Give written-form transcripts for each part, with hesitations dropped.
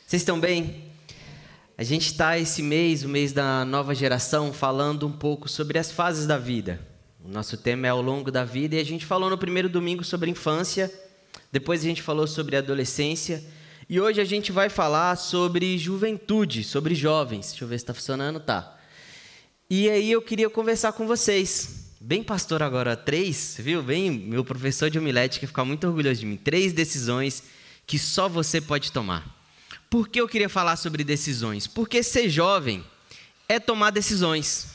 Vocês estão bem? A gente está esse mês, o mês da nova geração, falando um pouco sobre as fases da vida. O nosso tema é ao longo da vida e a gente falou no primeiro domingo sobre infância, depois a gente falou sobre adolescência e hoje a gente vai falar sobre juventude, sobre jovens. Deixa eu ver se está funcionando, tá. E aí eu queria conversar com vocês. Bem pastor agora, 3, viu? Bem, meu professor de homilética fica muito orgulhoso de mim. 3 decisões que só você pode tomar. Por que eu queria falar sobre decisões? Porque ser jovem é tomar decisões.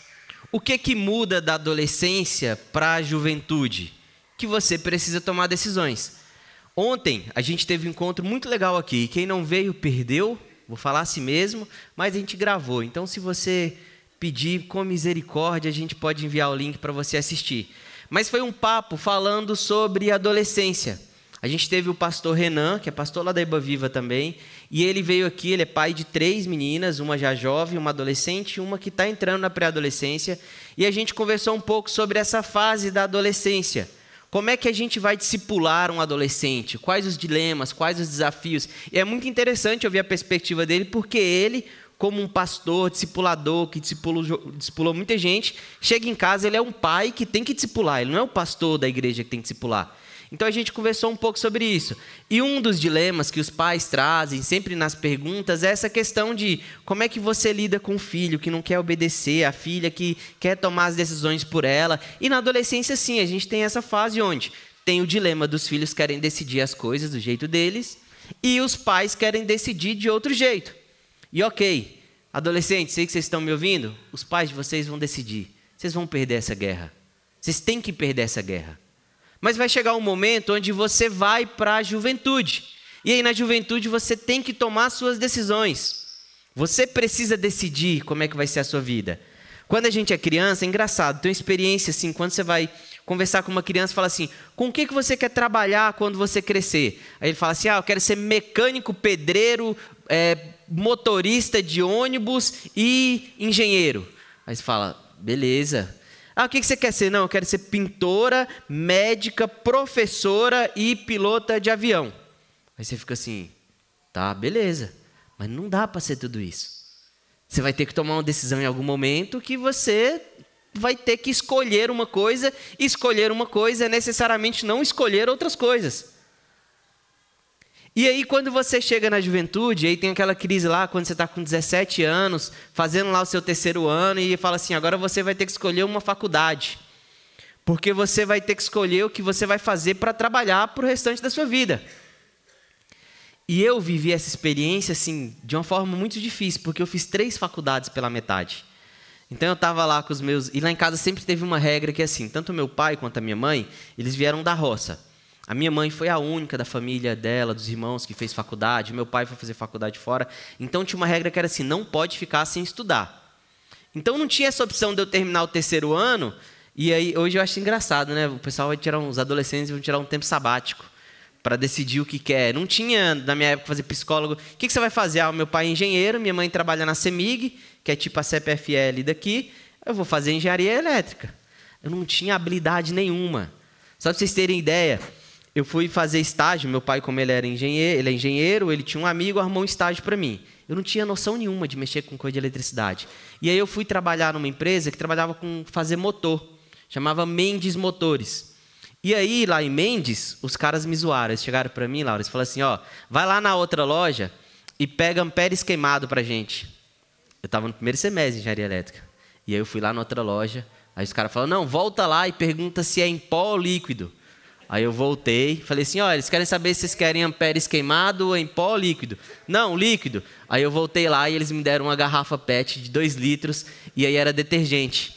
O que muda da adolescência para a juventude? Que você precisa tomar decisões. Ontem a gente teve um encontro muito legal aqui. Quem não veio, perdeu. Vou falar assim mesmo, mas a gente gravou. Então, se você pedir com misericórdia, a gente pode enviar o link para você assistir. Mas foi um papo falando sobre adolescência. A gente teve o pastor Renan, que é pastor lá da Iba Viva também, e ele veio aqui, ele é pai de 3 meninas, uma já jovem, uma adolescente e uma que está entrando na pré-adolescência, e a gente conversou um pouco sobre essa fase da adolescência. Como é que a gente vai discipular um adolescente? Quais os dilemas, quais os desafios? E é muito interessante ouvir a perspectiva dele, porque ele, como um pastor, discipulador, que discipulou muita gente, chega em casa, ele é um pai que tem que discipular, ele não é o pastor da igreja que tem que discipular. Então a gente conversou um pouco sobre isso. E um dos dilemas que os pais trazem, sempre nas perguntas, é essa questão de como é que você lida com o filho que não quer obedecer, a filha que quer tomar as decisões por ela. E na adolescência, sim, a gente tem essa fase onde tem o dilema dos filhos querem decidir as coisas do jeito deles e os pais querem decidir de outro jeito. E ok, adolescentes, sei que vocês estão me ouvindo, os pais de vocês vão decidir. Vocês vão perder essa guerra. Vocês têm que perder essa guerra. Mas vai chegar um momento onde você vai para a juventude. E aí na juventude você tem que tomar suas decisões. Você precisa decidir como é que vai ser a sua vida. Quando a gente é criança, é engraçado, tem uma experiência assim, quando você vai conversar com uma criança, fala assim, com o que você quer trabalhar quando você crescer? Aí ele fala assim, eu quero ser mecânico, pedreiro, motorista de ônibus e engenheiro. Aí você fala, beleza. O que você quer ser? Não, eu quero ser pintora, médica, professora e pilota de avião. Aí você fica assim, tá, beleza. Mas não dá para ser tudo isso. Você vai ter que tomar uma decisão em algum momento que você vai ter que escolher uma coisa. E escolher uma coisa é necessariamente não escolher outras coisas. E aí, quando você chega na juventude, aí tem aquela crise lá, quando você está com 17 anos, fazendo lá o seu 3º ano, e fala assim, agora você vai ter que escolher uma faculdade. Porque você vai ter que escolher o que você vai fazer para trabalhar para o restante da sua vida. E eu vivi essa experiência, assim, de uma forma muito difícil, porque eu fiz 3 faculdades pela metade. Então, eu estava lá com os meus... E lá em casa sempre teve uma regra que, assim, tanto o meu pai quanto a minha mãe, eles vieram da roça. A minha mãe foi a única da família dela, dos irmãos, que fez faculdade. Meu pai foi fazer faculdade fora. Então, tinha uma regra que era assim, não pode ficar sem estudar. Então, não tinha essa opção de eu terminar o 3º ano. E aí, hoje eu acho engraçado, né? O pessoal vai tirar, os adolescentes vão tirar um tempo sabático para decidir o que quer. Não tinha, na minha época, fazer psicólogo. O que você vai fazer? O meu pai é engenheiro, minha mãe trabalha na CEMIG, que é tipo a CPFL daqui. Eu vou fazer engenharia elétrica. Eu não tinha habilidade nenhuma. Só para vocês terem ideia... Eu fui fazer estágio, meu pai, como ele é engenheiro, ele tinha um amigo, arrumou um estágio para mim. Eu não tinha noção nenhuma de mexer com coisa de eletricidade. E aí eu fui trabalhar numa empresa que trabalhava com fazer motor, chamava Mendes Motores. E aí, lá em Mendes, os caras me zoaram, eles chegaram para mim, Laura, eles falaram assim, vai lá na outra loja e pega amperes queimado para gente. Eu estava no 1º semestre de engenharia elétrica. E aí eu fui lá na outra loja, aí os caras falaram, não, volta lá e pergunta se é em pó ou líquido. Aí eu voltei, falei assim, eles querem saber se vocês querem amperes queimado ou em pó ou líquido. Não, líquido. Aí eu voltei lá e eles me deram uma garrafa PET de 2 litros e aí era detergente.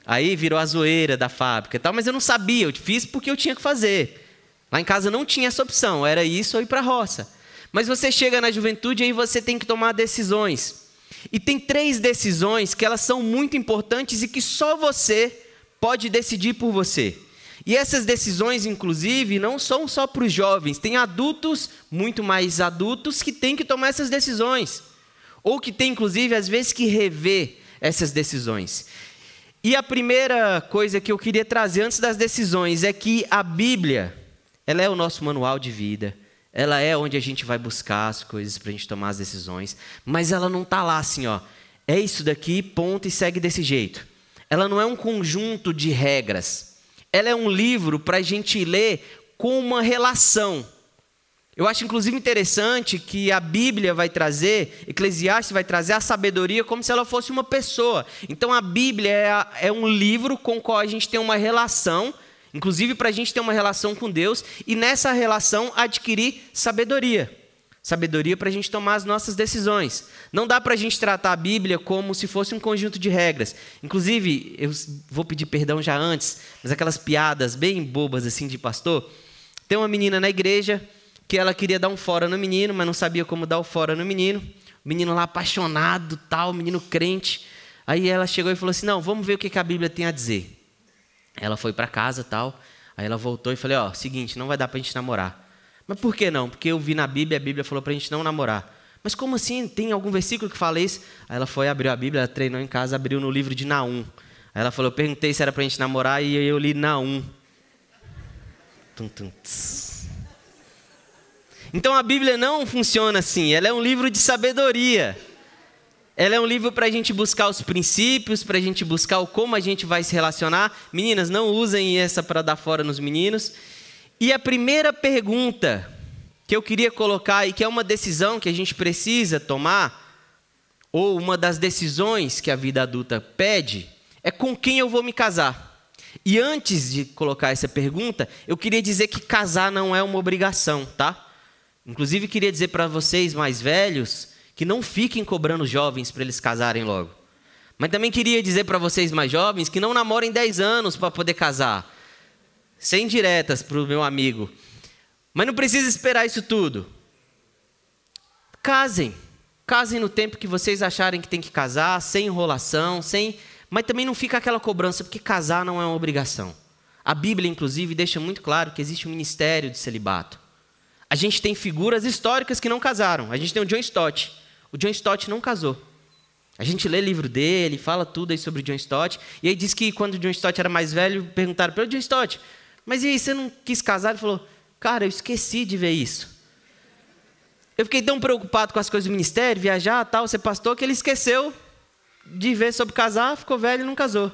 Aí virou a zoeira da fábrica e tal, mas eu não sabia, eu fiz porque eu tinha que fazer. Lá em casa não tinha essa opção, era isso ou ir para a roça. Mas você chega na juventude e aí você tem que tomar decisões. E tem 3 decisões que elas são muito importantes e que só você pode decidir por você. E essas decisões, inclusive, não são só para os jovens. Tem adultos, muito mais adultos, que têm que tomar essas decisões. Ou que tem, inclusive, às vezes, que rever essas decisões. E a primeira coisa que eu queria trazer antes das decisões é que a Bíblia, ela é o nosso manual de vida. Ela é onde a gente vai buscar as coisas para a gente tomar as decisões. Mas ela não está lá assim, ó. É isso daqui, ponto, e segue desse jeito. Ela não é um conjunto de regras. Ela é um livro para a gente ler com uma relação. Eu acho, inclusive, interessante que a Bíblia vai trazer, Eclesiastes vai trazer a sabedoria como se ela fosse uma pessoa. Então, a Bíblia é um livro com o qual a gente tem uma relação, inclusive para a gente ter uma relação com Deus, e nessa relação adquirir sabedoria. Sabedoria para a gente tomar as nossas decisões. Não dá para a gente tratar a Bíblia como se fosse um conjunto de regras. Inclusive, eu vou pedir perdão já antes, mas aquelas piadas bem bobas assim de pastor. Tem uma menina na igreja que ela queria dar um fora no menino, mas não sabia como dar o fora no menino. O menino lá apaixonado, tal, menino crente. Aí ela chegou e falou assim, não, vamos ver o que a Bíblia tem a dizer. Ela foi para casa, tal. Aí ela voltou e falei, ó, seguinte, não vai dar para a gente namorar. Mas por que não? Porque eu vi na Bíblia, a Bíblia falou para a gente não namorar. Mas como assim? Tem algum versículo que fala isso? Aí ela foi, abriu a Bíblia, ela treinou em casa, abriu no livro de Naum. Aí ela falou, eu perguntei se era para a gente namorar e eu li Naum. Então a Bíblia não funciona assim, ela é um livro de sabedoria. Ela é um livro para a gente buscar os princípios, para a gente buscar como a gente vai se relacionar. Meninas, não usem essa para dar fora nos meninos. E a primeira pergunta que eu queria colocar, e que é uma decisão que a gente precisa tomar, ou uma das decisões que a vida adulta pede, é com quem eu vou me casar. E antes de colocar essa pergunta, eu queria dizer que casar não é uma obrigação, tá? Inclusive, queria dizer para vocês mais velhos que não fiquem cobrando os jovens para eles casarem logo. Mas também queria dizer para vocês mais jovens que não namorem 10 anos para poder casar. Sem diretas para o meu amigo. Mas não precisa esperar isso tudo. Casem. Casem no tempo que vocês acharem que tem que casar, sem enrolação, mas também não fica aquela cobrança, porque casar não é uma obrigação. A Bíblia, inclusive, deixa muito claro que existe um ministério de celibato. A gente tem figuras históricas que não casaram. A gente tem o John Stott. O John Stott não casou. A gente lê livro dele, fala tudo aí sobre o John Stott. E aí diz que quando o John Stott era mais velho, perguntaram para ele, John Stott, mas e aí, você não quis casar? Ele falou, cara, eu esqueci de ver isso. Eu fiquei tão preocupado com as coisas do ministério, viajar, tal, ser pastor, que ele esqueceu de ver sobre casar, ficou velho e não casou.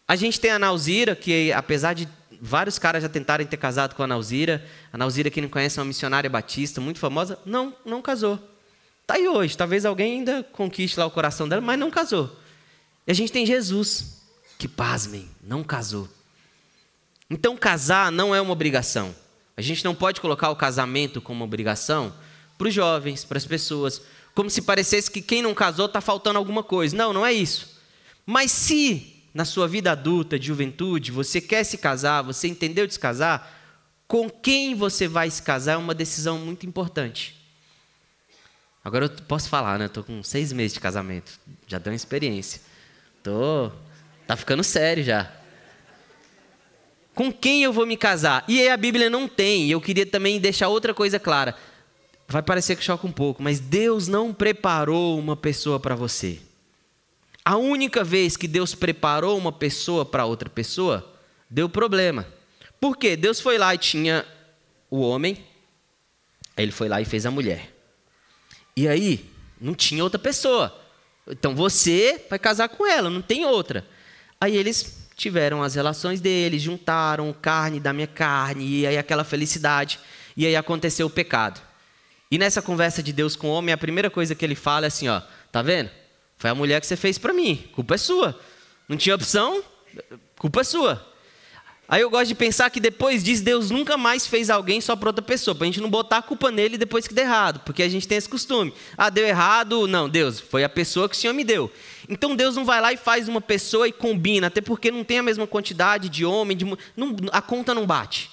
A gente tem a Nauzira, que apesar de vários caras já tentarem ter casado com a Nauzira, quem não conhece, é uma missionária batista, muito famosa, não casou. Está aí hoje, talvez alguém ainda conquiste lá o coração dela, mas não casou. E a gente tem Jesus, que, pasmem, não casou. Então, casar não é uma obrigação. A gente não pode colocar o casamento como obrigação para os jovens, para as pessoas, como se parecesse que quem não casou está faltando alguma coisa. Não, não é isso. Mas se na sua vida adulta, de juventude, você quer se casar, você entendeu de se casar, com quem você vai se casar é uma decisão muito importante. Agora eu posso falar, né? Estou com 6 meses de casamento, já deu uma experiência. Tá ficando sério já. Com quem eu vou me casar? E aí a Bíblia não tem, e eu queria também deixar outra coisa clara. Vai parecer que choca um pouco, mas Deus não preparou uma pessoa para você. A única vez que Deus preparou uma pessoa para outra pessoa, deu problema. Por quê? Deus foi lá e tinha o homem, aí ele foi lá e fez a mulher. E aí, não tinha outra pessoa. Então você vai casar com ela, não tem outra. Aí eles tiveram as relações deles, juntaram carne da minha carne, e aí aquela felicidade. E aí aconteceu o pecado. E nessa conversa de Deus com o homem, a primeira coisa que ele fala é assim, ó, tá vendo? Foi a mulher que você fez para mim, culpa é sua. Não tinha opção, culpa é sua. Aí eu gosto de pensar que depois disso, Deus nunca mais fez alguém só para outra pessoa, para a gente não botar a culpa nele depois que der errado, porque a gente tem esse costume. Ah, deu errado, não, Deus, foi a pessoa que o Senhor me deu. Então Deus não vai lá e faz uma pessoa e combina, até porque não tem a mesma quantidade de homem, a conta não bate.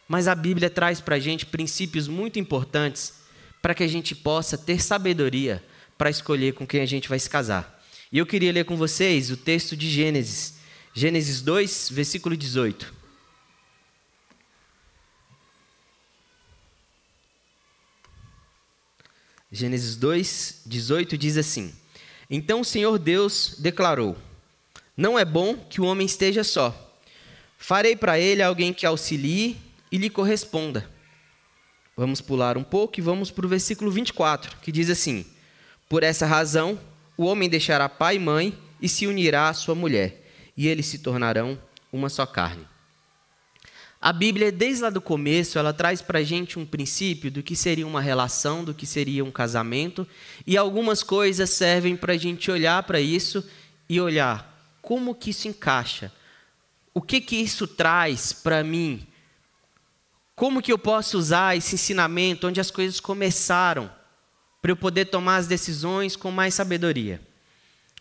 Mas a Bíblia traz para a gente princípios muito importantes para que a gente possa ter sabedoria para escolher com quem a gente vai se casar. E eu queria ler com vocês o texto de Gênesis 2, versículo 18. Gênesis 2, 18 diz assim: Então o Senhor Deus declarou: Não é bom que o homem esteja só. Farei para ele alguém que auxilie e lhe corresponda. Vamos pular um pouco e vamos para o versículo 24, que diz assim: por essa razão, o homem deixará pai e mãe e se unirá à sua mulher, e eles se tornarão uma só carne. A Bíblia, desde lá do começo, ela traz para a gente um princípio do que seria uma relação, do que seria um casamento, e algumas coisas servem para a gente olhar para isso e olhar como que isso encaixa, o que que isso traz para mim, como que eu posso usar esse ensinamento onde as coisas começaram, para eu poder tomar as decisões com mais sabedoria.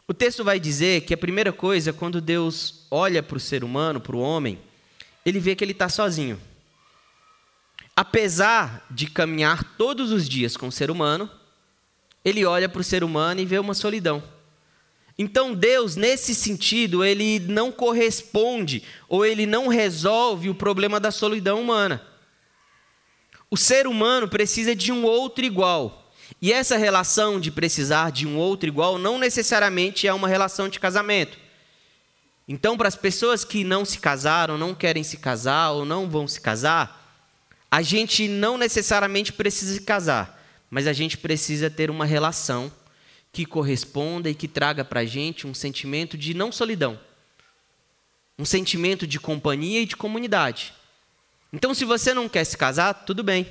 O texto vai dizer que a primeira coisa, quando Deus olha para o ser humano, para o homem, ele vê que ele está sozinho. Apesar de caminhar todos os dias com o ser humano, ele olha para o ser humano e vê uma solidão. Então Deus, nesse sentido, ele não corresponde ou ele não resolve o problema da solidão humana. O ser humano precisa de um outro igual. E essa relação de precisar de um outro igual não necessariamente é uma relação de casamento. Então, para as pessoas que não se casaram, não querem se casar ou não vão se casar, a gente não necessariamente precisa se casar, mas a gente precisa ter uma relação que corresponda e que traga para a gente um sentimento de não solidão, um sentimento de companhia e de comunidade. Então, se você não quer se casar, tudo bem,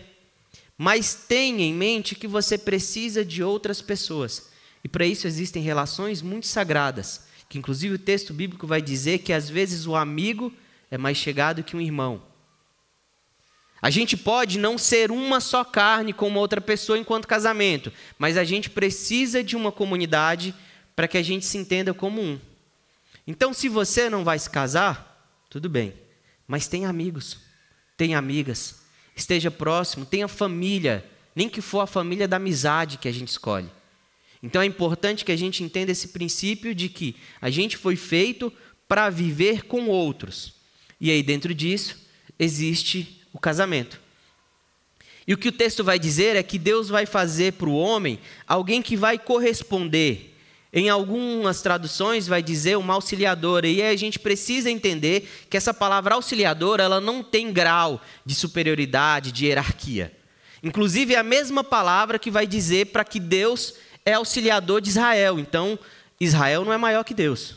mas tenha em mente que você precisa de outras pessoas, e para isso existem relações muito sagradas, que inclusive o texto bíblico vai dizer que às vezes o amigo é mais chegado que um irmão. A gente pode não ser uma só carne com uma outra pessoa enquanto casamento, mas a gente precisa de uma comunidade para que a gente se entenda como um. Então, se você não vai se casar, tudo bem, mas tem amigos, tem amigas, esteja próximo, tenha família, nem que for a família da amizade que a gente escolhe. Então é importante que a gente entenda esse princípio de que a gente foi feito para viver com outros. E aí dentro disso existe o casamento. E o que o texto vai dizer é que Deus vai fazer para o homem alguém que vai corresponder. Em algumas traduções vai dizer uma auxiliadora. E aí a gente precisa entender que essa palavra auxiliadora ela não tem grau de superioridade, de hierarquia. Inclusive é a mesma palavra que vai dizer para que Deus é auxiliador de Israel. Então, Israel não é maior que Deus.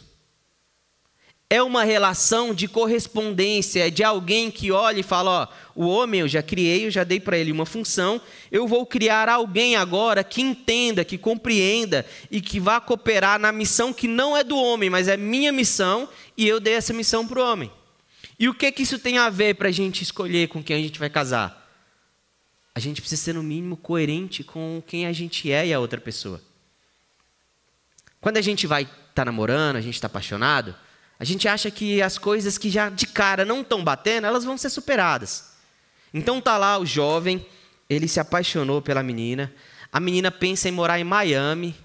É uma relação de correspondência, de alguém que olha e fala, ó, o homem eu já criei, eu já dei para ele uma função, eu vou criar alguém agora que entenda, que compreenda e que vá cooperar na missão que não é do homem, mas é minha missão e eu dei essa missão para o homem. E o que isso tem a ver para a gente escolher com quem a gente vai casar? A gente precisa ser, no mínimo, coerente com quem a gente é e a outra pessoa. Quando a gente vai estar namorando, a gente está apaixonado, a gente acha que as coisas que já de cara não estão batendo, elas vão ser superadas. Então está lá o jovem, ele se apaixonou pela menina, a menina pensa em morar em Miami,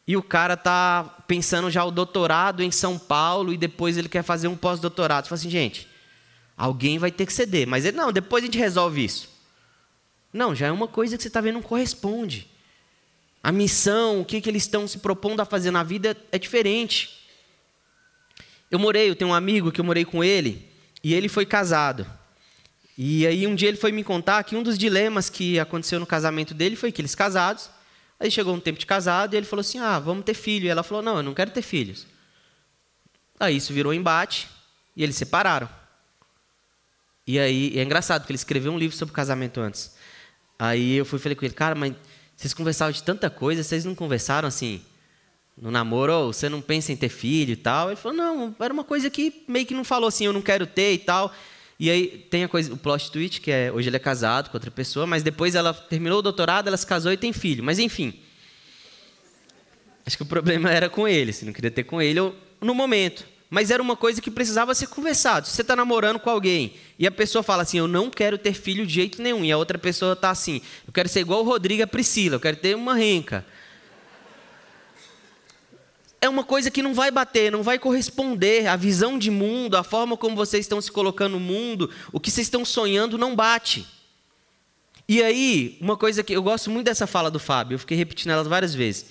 e o cara está pensando já o doutorado em São Paulo, e depois ele quer fazer um pós-doutorado. Você fala assim, gente, alguém vai ter que ceder. Mas ele, não, depois a gente resolve isso. Não, já é uma coisa que você está vendo não corresponde. A missão, o que eles estão se propondo a fazer na vida é diferente. Eu tenho um amigo que eu morei com ele, e ele foi casado. E aí um dia ele foi me contar que um dos dilemas que aconteceu no casamento dele foi que eles casados, aí chegou um tempo de casado, e ele falou assim, vamos ter filho. E ela falou, não, eu não quero ter filhos. Aí isso virou embate, e eles separaram. E aí, é engraçado, porque ele escreveu um livro sobre casamento antes. Aí eu falei com ele, cara, mas vocês conversavam de tanta coisa, vocês não conversaram assim, no namoro, você não pensa em ter filho e tal? Ele falou, não, era uma coisa que meio que não falou assim, eu não quero ter e tal. E aí tem a coisa, o plot twist, que é, hoje ele é casado com outra pessoa, mas depois ela terminou o doutorado, ela se casou e tem filho. Mas enfim, acho que o problema era com ele, se não queria ter com ele no momento. Mas era uma coisa que precisava ser conversado. Se você está namorando com alguém e a pessoa fala assim, eu não quero ter filho de jeito nenhum, e a outra pessoa está assim, eu quero ser igual o Rodrigo e a Priscila, eu quero ter uma renca. É uma coisa que não vai bater, não vai corresponder. A visão de mundo, a forma como vocês estão se colocando no mundo, o que vocês estão sonhando não bate. E aí, uma coisa que eu gosto muito dessa fala do Fábio, eu fiquei repetindo ela várias vezes.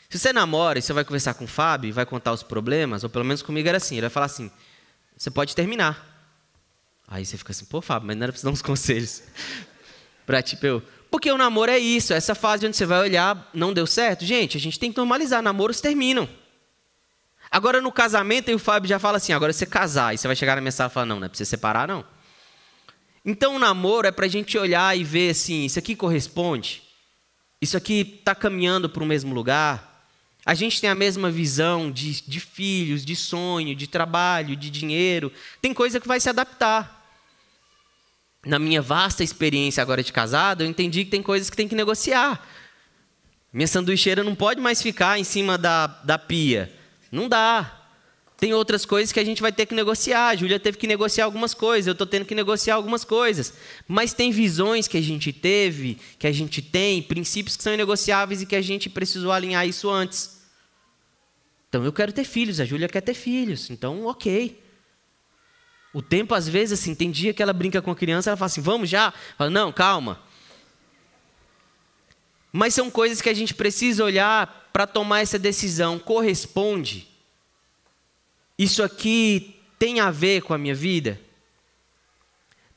Se você namora e você vai conversar com o Fábio e vai contar os problemas, ou pelo menos comigo era assim, ele vai falar assim, você pode terminar. Aí você fica assim, pô Fábio, mas não era para você dar uns conselhos. Porque o namoro é isso, essa fase onde você vai olhar, não deu certo. Gente, a gente tem que normalizar, namoros terminam. Agora no casamento, aí o Fábio já fala assim, agora você casar, e você vai chegar na minha sala e falar, não é para você separar, não. Então o namoro é para a gente olhar e ver assim, isso aqui corresponde? Isso aqui está caminhando para o mesmo lugar? A gente tem a mesma visão de filhos, de sonho, de trabalho, de dinheiro. Tem coisa que vai se adaptar. Na minha vasta experiência agora de casado, eu entendi que tem coisas que tem que negociar. Minha sanduicheira não pode mais ficar em cima da pia. Não dá. Tem outras coisas que a gente vai ter que negociar. A Júlia teve que negociar algumas coisas, eu estou tendo que negociar algumas coisas. Mas tem visões que a gente teve, que a gente tem, princípios que são inegociáveis e que a gente precisou alinhar isso antes. Então eu quero ter filhos, a Júlia quer ter filhos, então ok. O tempo às vezes, assim, tem dia que ela brinca com a criança, ela fala assim, vamos já? Fala, não, calma. Mas são coisas que a gente precisa olhar para tomar essa decisão. Corresponde? Isso aqui tem a ver com a minha vida?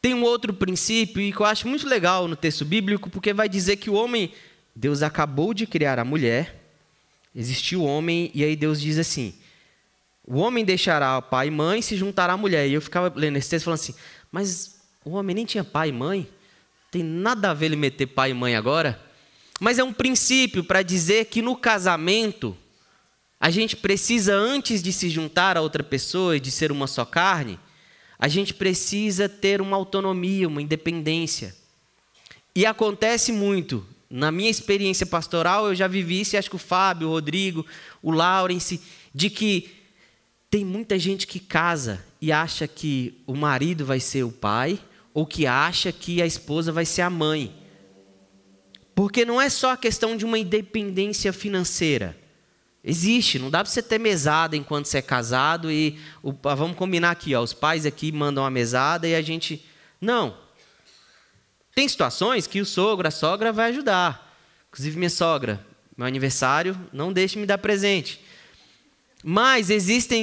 Tem um outro princípio e que eu acho muito legal no texto bíblico, porque vai dizer que o homem, Deus acabou de criar a mulher, existiu o homem, e aí Deus diz assim, o homem deixará o pai e mãe e se juntará à mulher. E eu ficava lendo esse texto falando assim, mas o homem nem tinha pai e mãe? Tem nada a ver ele meter pai e mãe agora? Mas é um princípio para dizer que no casamento, a gente precisa, antes de se juntar a outra pessoa e de ser uma só carne, a gente precisa ter uma autonomia, uma independência. E acontece muito. Na minha experiência pastoral, eu já vivi isso, e acho que o Fábio, o Rodrigo, o Laurence, de que tem muita gente que casa e acha que o marido vai ser o pai, ou que acha que a esposa vai ser a mãe. Porque não é só a questão de uma independência financeira. Existe, não dá para você ter mesada enquanto você é casado e vamos combinar aqui, ó, os pais aqui mandam a mesada e a gente... Não. Tem situações que o sogro, a sogra vai ajudar. Inclusive minha sogra, meu aniversário, não deixe me dar presente. Mas existe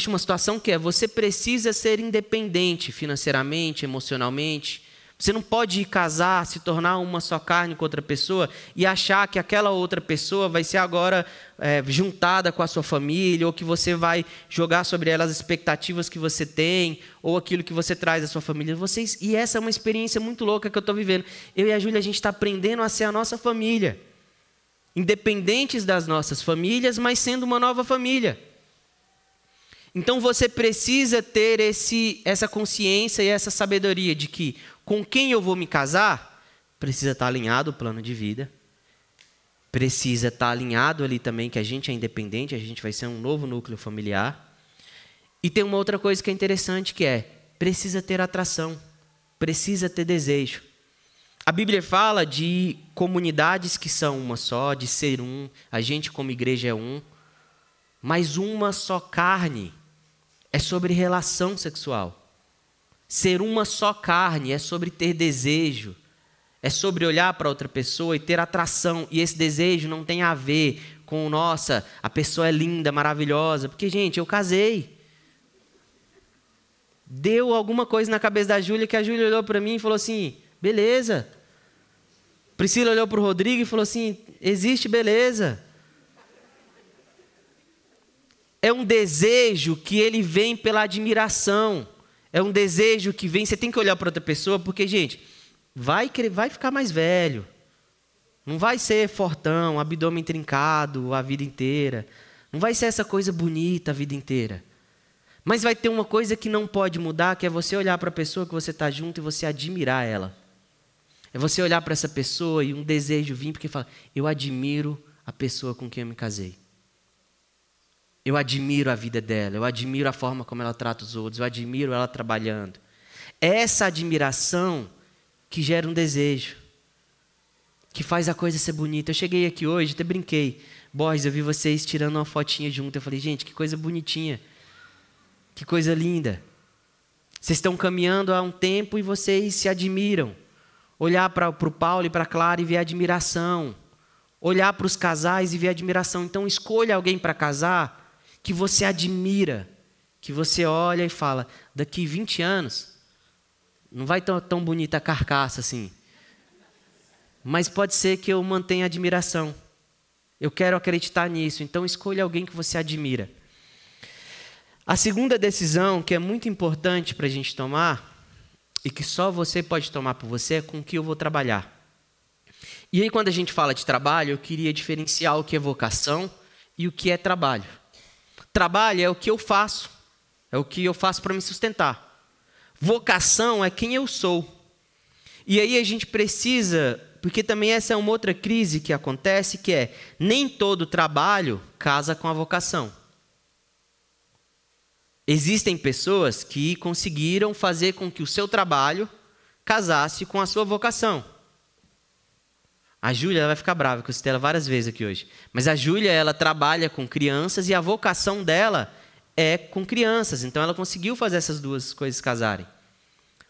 uma situação que é, você precisa ser independente financeiramente, emocionalmente. Você não pode casar, se tornar uma só carne com outra pessoa e achar que aquela outra pessoa vai ser agora juntada com a sua família, ou que você vai jogar sobre ela as expectativas que você tem, ou aquilo que você traz à sua família. E essa é uma experiência muito louca que eu estou vivendo. Eu e a Júlia, a gente está aprendendo a ser a nossa família. Independentes das nossas famílias, mas sendo uma nova família. Então você precisa ter essa consciência e essa sabedoria de que com quem eu vou me casar, precisa estar alinhado o plano de vida, precisa estar alinhado ali também que a gente é independente, a gente vai ser um novo núcleo familiar. E tem uma outra coisa que é interessante, que é, precisa ter atração, precisa ter desejo. A Bíblia fala de comunidades que são uma só, de ser um, a gente como igreja é um, mas uma só carne é sobre relação sexual. Ser uma só carne é sobre ter desejo, é sobre olhar para outra pessoa e ter atração, e esse desejo não tem a ver com, nossa, a pessoa é linda, maravilhosa, porque, gente, eu casei. Deu alguma coisa na cabeça da Júlia que a Júlia olhou para mim e falou assim, beleza. Priscila olhou para o Rodrigo e falou assim, existe beleza. É um desejo que ele vem pela admiração. É um desejo que vem, você tem que olhar para outra pessoa, porque, gente, vai ficar mais velho. Não vai ser fortão, abdômen trincado a vida inteira. Não vai ser essa coisa bonita a vida inteira. Mas vai ter uma coisa que não pode mudar, que é você olhar para a pessoa que você está junto e você admirar ela. É você olhar para essa pessoa e um desejo vir, porque fala, eu admiro a pessoa com quem eu me casei. Eu admiro a vida dela, eu admiro a forma como ela trata os outros, eu admiro ela trabalhando. É essa admiração que gera um desejo, que faz a coisa ser bonita. Eu cheguei aqui hoje, até brinquei. Borges, eu vi vocês tirando uma fotinha junto. Eu falei, gente, que coisa bonitinha, que coisa linda. Vocês estão caminhando há um tempo e vocês se admiram. Olhar para o Paulo e para a Clara e ver admiração. Olhar para os casais e ver admiração. Então, escolha alguém para casar que você admira, que você olha e fala, daqui 20 anos, não vai tão bonita a carcaça assim, mas pode ser que eu mantenha admiração. Eu quero acreditar nisso, então escolha alguém que você admira. A segunda decisão, que é muito importante para a gente tomar, e que só você pode tomar por você, é com que eu vou trabalhar. E aí, quando a gente fala de trabalho, eu queria diferenciar o que é vocação e o que é trabalho. Trabalho é o que eu faço, é o que eu faço para me sustentar. Vocação é quem eu sou. E aí a gente precisa, porque também essa é uma outra crise que acontece, que é, nem todo trabalho casa com a vocação. Existem pessoas que conseguiram fazer com que o seu trabalho casasse com a sua vocação. A Júlia vai ficar brava, que eu citei ela várias vezes aqui hoje. Mas a Júlia, ela trabalha com crianças e a vocação dela é com crianças. Então ela conseguiu fazer essas duas coisas casarem.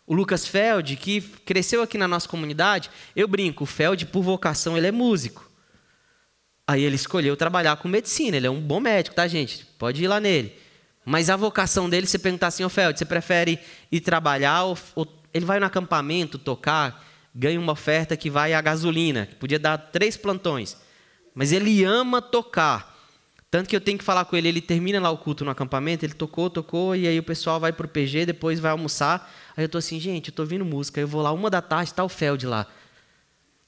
O Lucas Feld, que cresceu aqui na nossa comunidade, eu brinco, o Feld, por vocação, ele é músico. Aí ele escolheu trabalhar com medicina, ele é um bom médico, tá, gente? Pode ir lá nele. Mas a vocação dele, você perguntar assim, ô Feld, você prefere ir trabalhar ou ele vai no acampamento tocar, ganha uma oferta que vai a gasolina, que podia dar 3 plantões. Mas ele ama tocar. Tanto que eu tenho que falar com ele, ele termina lá o culto no acampamento, ele tocou, e aí o pessoal vai pro PG, depois vai almoçar. Aí eu tô assim, gente, eu tô ouvindo música, eu vou lá 1h da tarde, tá o Feld lá.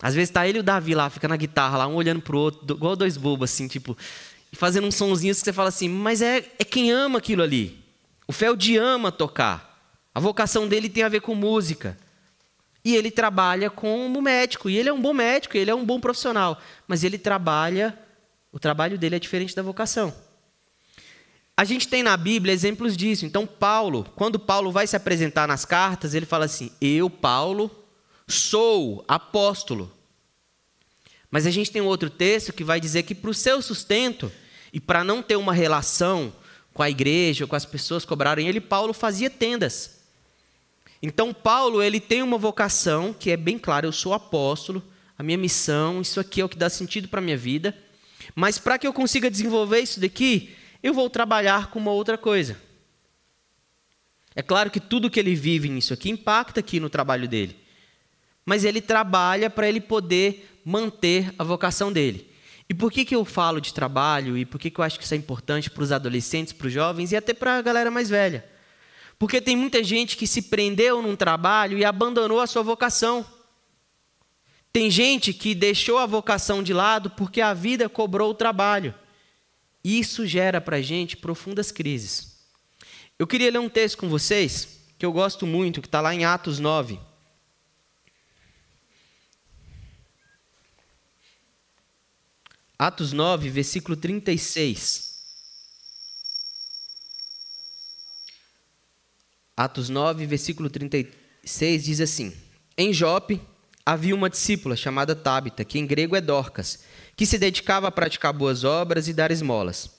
Às vezes tá ele e o Davi lá, fica na guitarra lá, um olhando pro outro, igual 2 bobos, assim, tipo, fazendo uns sonzinhos que você fala assim, mas é quem ama aquilo ali. O Feld ama tocar. A vocação dele tem a ver com música. E ele trabalha como médico, e ele é um bom médico, ele é um bom profissional, mas ele trabalha, o trabalho dele é diferente da vocação. A gente tem na Bíblia exemplos disso. Então Paulo, quando Paulo vai se apresentar nas cartas, ele fala assim, eu, Paulo, sou apóstolo. Mas a gente tem um outro texto que vai dizer que para o seu sustento, e para não ter uma relação com a igreja, ou com as pessoas cobrarem ele, Paulo fazia tendas. Então Paulo, ele tem uma vocação que é bem clara, eu sou apóstolo, a minha missão, isso aqui é o que dá sentido para a minha vida. Mas para que eu consiga desenvolver isso daqui, eu vou trabalhar com uma outra coisa. É claro que tudo que ele vive nisso aqui impacta aqui no trabalho dele. Mas ele trabalha para ele poder manter a vocação dele. E por que eu falo de trabalho e por que eu acho que isso é importante para os adolescentes, para os jovens e até para a galera mais velha? Porque tem muita gente que se prendeu num trabalho e abandonou a sua vocação. Tem gente que deixou a vocação de lado porque a vida cobrou o trabalho. Isso gera para a gente profundas crises. Eu queria ler um texto com vocês, que eu gosto muito, que está lá em Atos 9. Atos 9, versículo 36. Atos 9, versículo 36 diz assim: em Jope havia uma discípula chamada Tábita, que em grego é Dorcas, que se dedicava a praticar boas obras e dar esmolas.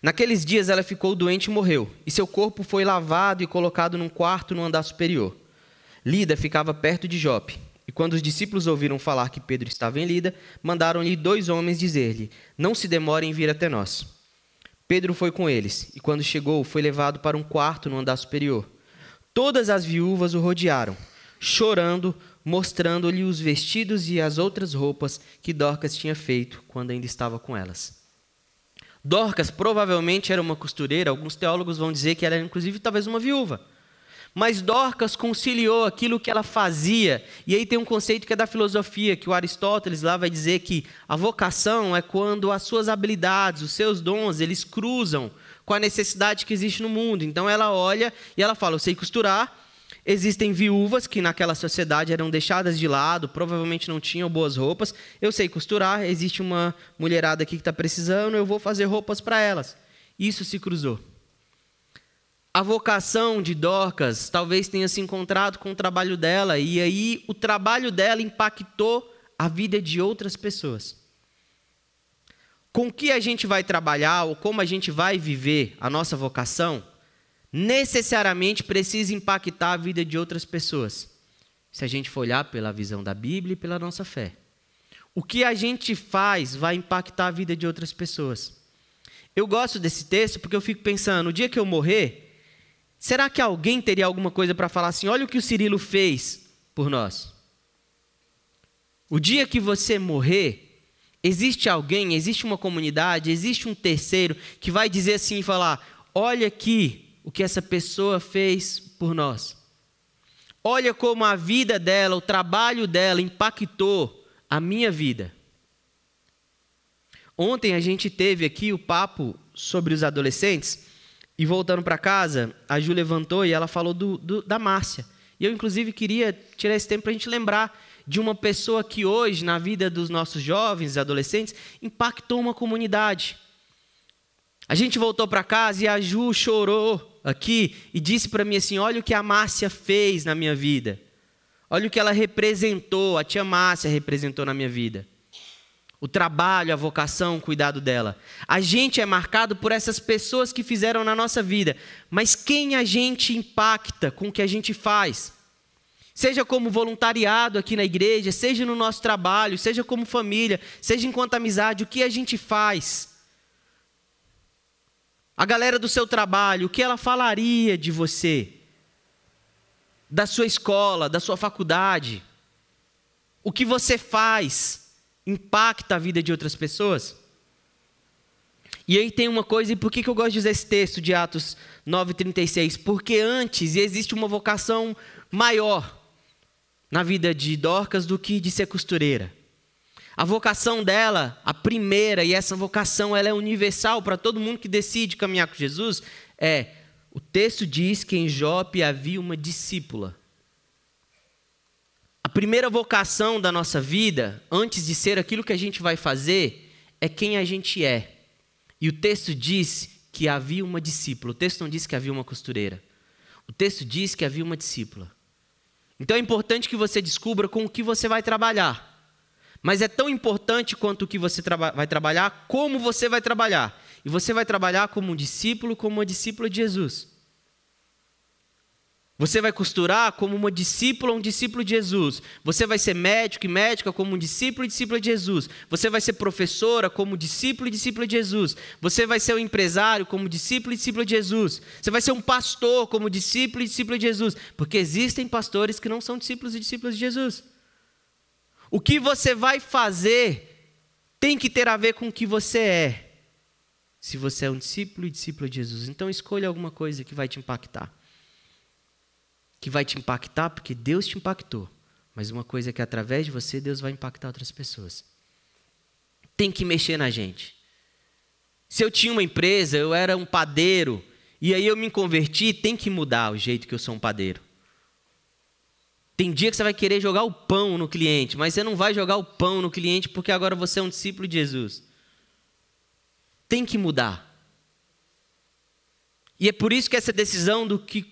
Naqueles dias ela ficou doente e morreu, e seu corpo foi lavado e colocado num quarto no andar superior. Lida ficava perto de Jope, e quando os discípulos ouviram falar que Pedro estava em Lida, mandaram-lhe 2 homens dizer-lhe, não se demore em vir até nós. Pedro foi com eles, e quando chegou, foi levado para um quarto no andar superior. Todas as viúvas o rodearam, chorando, mostrando-lhe os vestidos e as outras roupas que Dorcas tinha feito quando ainda estava com elas. Dorcas provavelmente era uma costureira, alguns teólogos vão dizer que ela era inclusive talvez uma viúva. Mas Dorcas conciliou aquilo que ela fazia, e aí tem um conceito que é da filosofia, que o Aristóteles lá vai dizer que a vocação é quando as suas habilidades, os seus dons, eles cruzam com a necessidade que existe no mundo. Então ela olha e ela fala, eu sei costurar. Existem viúvas que naquela sociedade eram deixadas de lado, provavelmente não tinham boas roupas. Eu sei costurar, existe uma mulherada aqui que está precisando, eu vou fazer roupas para elas. Isso se cruzou. A vocação de Dorcas talvez tenha se encontrado com o trabalho dela, e aí o trabalho dela impactou a vida de outras pessoas. Com o que a gente vai trabalhar, ou como a gente vai viver a nossa vocação, necessariamente precisa impactar a vida de outras pessoas, se a gente for olhar pela visão da Bíblia e pela nossa fé. O que a gente faz vai impactar a vida de outras pessoas. Eu gosto desse texto porque eu fico pensando, no dia que eu morrer, será que alguém teria alguma coisa para falar assim, olha o que o Cirilo fez por nós? O dia que você morrer, existe alguém, existe uma comunidade, existe um terceiro que vai dizer assim e falar: olha aqui o que essa pessoa fez por nós. Olha como a vida dela, o trabalho dela impactou a minha vida. Ontem a gente teve aqui o papo sobre os adolescentes e voltando para casa, a Ju levantou e ela falou da Márcia. E eu, inclusive, queria tirar esse tempo para a gente lembrar de uma pessoa que hoje, na vida dos nossos jovens e adolescentes, impactou uma comunidade. A gente voltou para casa e a Ju chorou aqui e disse para mim assim: olha o que a Márcia fez na minha vida. Olha o que ela representou, a tia Márcia representou na minha vida. O trabalho, a vocação, o cuidado dela. A gente é marcado por essas pessoas que fizeram na nossa vida. Mas quem a gente impacta com o que a gente faz? Seja como voluntariado aqui na igreja, seja no nosso trabalho, seja como família, seja enquanto amizade, o que a gente faz? A galera do seu trabalho, o que ela falaria de você? Da sua escola, da sua faculdade? O que você faz impacta a vida de outras pessoas? E aí tem uma coisa, e por que eu gosto de usar esse texto de Atos 9:36? Porque antes existe uma vocação maior na vida de Dorcas do que de ser costureira. A vocação dela, a primeira, e essa vocação ela é universal para todo mundo que decide caminhar com Jesus, o texto diz que em Jope havia uma discípula. A primeira vocação da nossa vida, antes de ser aquilo que a gente vai fazer, é quem a gente é. E o texto diz que havia uma discípula. O texto não diz que havia uma costureira. O texto diz que havia uma discípula. Então é importante que você descubra com o que você vai trabalhar. Mas é tão importante quanto o que você vai trabalhar, como você vai trabalhar. E você vai trabalhar como um discípulo, como uma discípula de Jesus. Você vai costurar como uma discípula ou um discípulo de Jesus. Você vai ser médico e médica como um discípulo e discípula de Jesus. Você vai ser professora como discípulo e discípula de Jesus. Você vai ser um empresário como discípulo e discípula de Jesus. Você vai ser um pastor como discípulo e discípula de Jesus. Porque existem pastores que não são discípulos e discípulas de Jesus. O que você vai fazer tem que ter a ver com o que você é. Se você é um discípulo e discípula de Jesus. Então escolha alguma coisa que vai te impactar. Que vai te impactar porque Deus te impactou. Mas uma coisa é que através de você, Deus vai impactar outras pessoas. Tem que mexer na gente. Se eu tinha uma empresa, eu era um padeiro, e aí eu me converti, tem que mudar o jeito que eu sou um padeiro. Tem dia que você vai querer jogar o pão no cliente, mas você não vai jogar o pão no cliente porque agora você é um discípulo de Jesus. Tem que mudar. E é por isso que essa decisão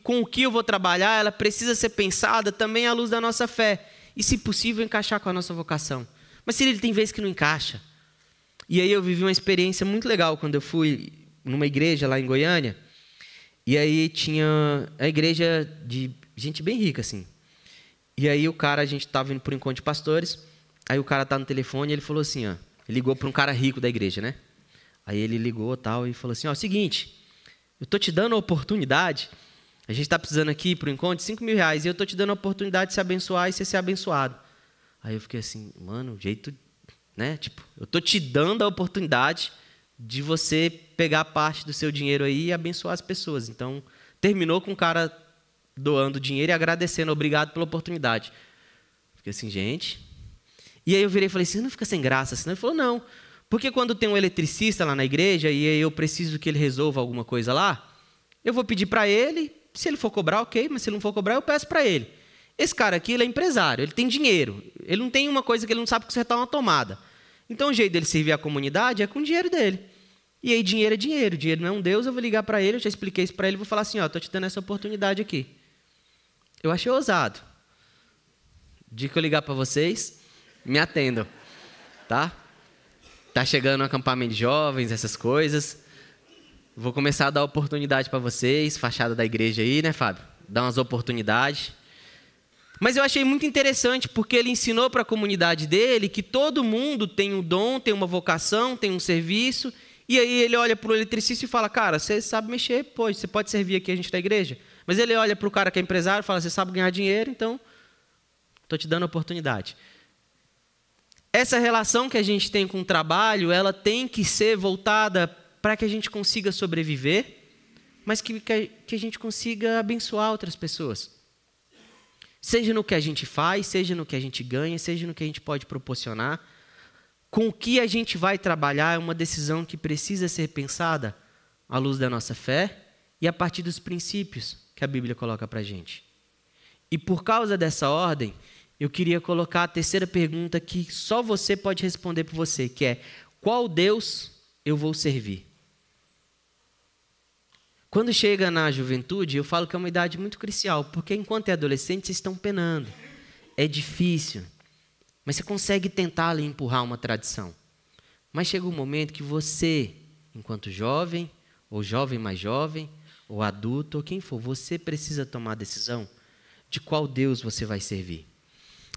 com o que eu vou trabalhar, ela precisa ser pensada também à luz da nossa fé. E, se possível, encaixar com a nossa vocação. Mas se ele tem vezes que não encaixa. E aí eu vivi uma experiência muito legal quando eu fui numa igreja lá em Goiânia. E aí tinha a igreja de gente bem rica, assim. E aí a gente estava indo para um encontro de pastores. Aí o cara tá no telefone e ele falou assim, ele ligou para um cara rico da igreja, né? Aí ele ligou e falou assim, seguinte... Eu estou te dando a oportunidade, a gente está precisando aqui para o encontro de R$5.000, e eu estou te dando a oportunidade de se abençoar e você ser abençoado. Aí eu fiquei assim, mano, o jeito, né? Eu estou te dando a oportunidade de você pegar parte do seu dinheiro aí e abençoar as pessoas. Então, terminou com o cara doando dinheiro e agradecendo, obrigado pela oportunidade. Fiquei assim, gente. E aí eu virei e falei, você não fica sem graça? Assim? Ele falou, não. Porque quando tem um eletricista lá na igreja e eu preciso que ele resolva alguma coisa lá, eu vou pedir para ele, se ele for cobrar, ok, mas se ele não for cobrar, eu peço para ele. Esse cara aqui, ele é empresário, ele tem dinheiro, ele não tem uma coisa que ele não sabe consertar uma tomada. Então o jeito dele servir a comunidade é com o dinheiro dele. E aí dinheiro é dinheiro não é um Deus, eu vou ligar para ele, eu já expliquei isso para ele, vou falar assim, estou te dando essa oportunidade aqui. Eu achei ousado. De que eu ligar para vocês, me atendam, tá? Tá chegando um acampamento de jovens, essas coisas. Vou começar a dar oportunidade para vocês, fachada da igreja aí, né, Fábio? Dar umas oportunidades. Mas eu achei muito interessante, porque ele ensinou para a comunidade dele que todo mundo tem um dom, tem uma vocação, tem um serviço. E aí ele olha para o eletricista e fala, cara, você sabe mexer, você pode servir aqui a gente da igreja. Mas ele olha para o cara que é empresário e fala, você sabe ganhar dinheiro, então estou te dando a oportunidade. Essa relação que a gente tem com o trabalho, ela tem que ser voltada para que a gente consiga sobreviver, mas que a gente consiga abençoar outras pessoas. Seja no que a gente faz, seja no que a gente ganha, seja no que a gente pode proporcionar. Com o que a gente vai trabalhar é uma decisão que precisa ser pensada à luz da nossa fé e a partir dos princípios que a Bíblia coloca para a gente. E por causa dessa ordem, eu queria colocar a terceira pergunta que só você pode responder por você, que é: qual Deus eu vou servir? Quando chega na juventude, eu falo que é uma idade muito crucial, porque enquanto é adolescente, vocês estão penando. É difícil, mas você consegue tentar ali empurrar uma tradição. Mas chega um momento que você, enquanto jovem, ou jovem mais jovem, ou adulto, ou quem for, você precisa tomar a decisão de qual Deus você vai servir.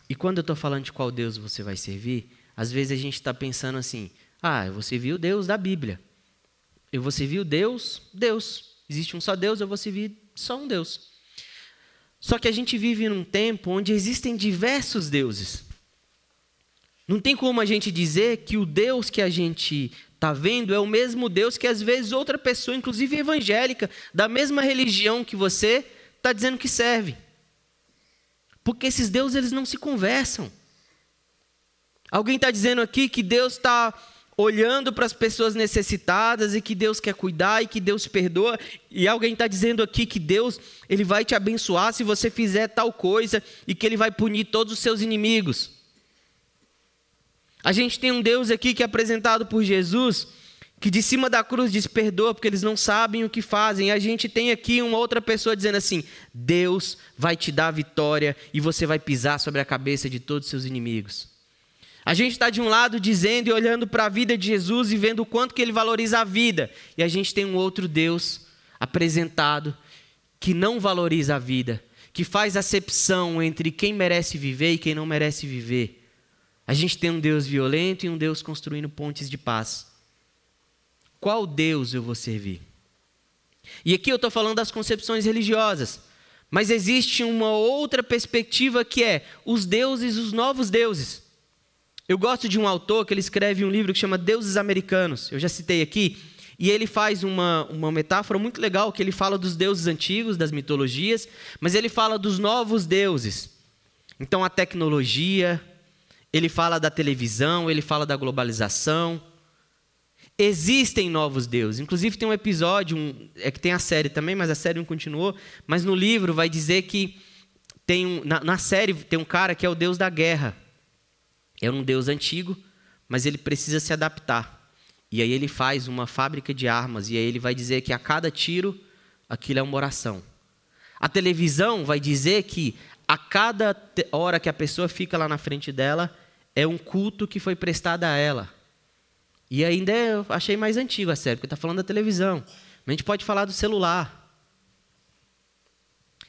E quando eu estou falando de qual Deus você vai servir, às vezes a gente está pensando assim: eu vou servir o Deus da Bíblia. Eu vou servir o Deus. Existe um só Deus, eu vou servir só um Deus. Só que a gente vive num tempo onde existem diversos deuses. Não tem como a gente dizer que o Deus que a gente está vendo é o mesmo Deus que às vezes outra pessoa, inclusive evangélica, da mesma religião que você, está dizendo que serve. Porque esses deuses, eles não se conversam. Alguém está dizendo aqui que Deus está olhando para as pessoas necessitadas e que Deus quer cuidar e que Deus perdoa. E alguém está dizendo aqui que Deus, ele vai te abençoar se você fizer tal coisa e que ele vai punir todos os seus inimigos. A gente tem um Deus aqui que é apresentado por Jesus, que de cima da cruz diz: perdoa porque eles não sabem o que fazem. E a gente tem aqui uma outra pessoa dizendo assim: Deus vai te dar a vitória e você vai pisar sobre a cabeça de todos os seus inimigos. A gente está de um lado dizendo e olhando para a vida de Jesus e vendo o quanto que ele valoriza a vida. E a gente tem um outro Deus apresentado que não valoriza a vida, que faz acepção entre quem merece viver e quem não merece viver. A gente tem um Deus violento e um Deus construindo pontes de paz. Qual Deus eu vou servir? E aqui eu estou falando das concepções religiosas, mas existe uma outra perspectiva que é os deuses, os novos deuses. Eu gosto de um autor que ele escreve um livro que chama Deuses Americanos, eu já citei aqui, e ele faz uma metáfora muito legal, que ele fala dos deuses antigos, das mitologias, mas ele fala dos novos deuses. Então a tecnologia, ele fala da televisão, ele fala da globalização. Existem novos deuses, inclusive tem um episódio, que tem a série também, mas a série não continuou, mas no livro vai dizer que na série tem um cara que é o deus da guerra. É um deus antigo, mas ele precisa se adaptar. E aí ele faz uma fábrica de armas, e aí ele vai dizer que a cada tiro, aquilo é uma oração. A televisão vai dizer que a cada hora que a pessoa fica lá na frente dela, é um culto que foi prestado a ela. E ainda eu achei mais antigo a série, porque está falando da televisão. Mas a gente pode falar do celular.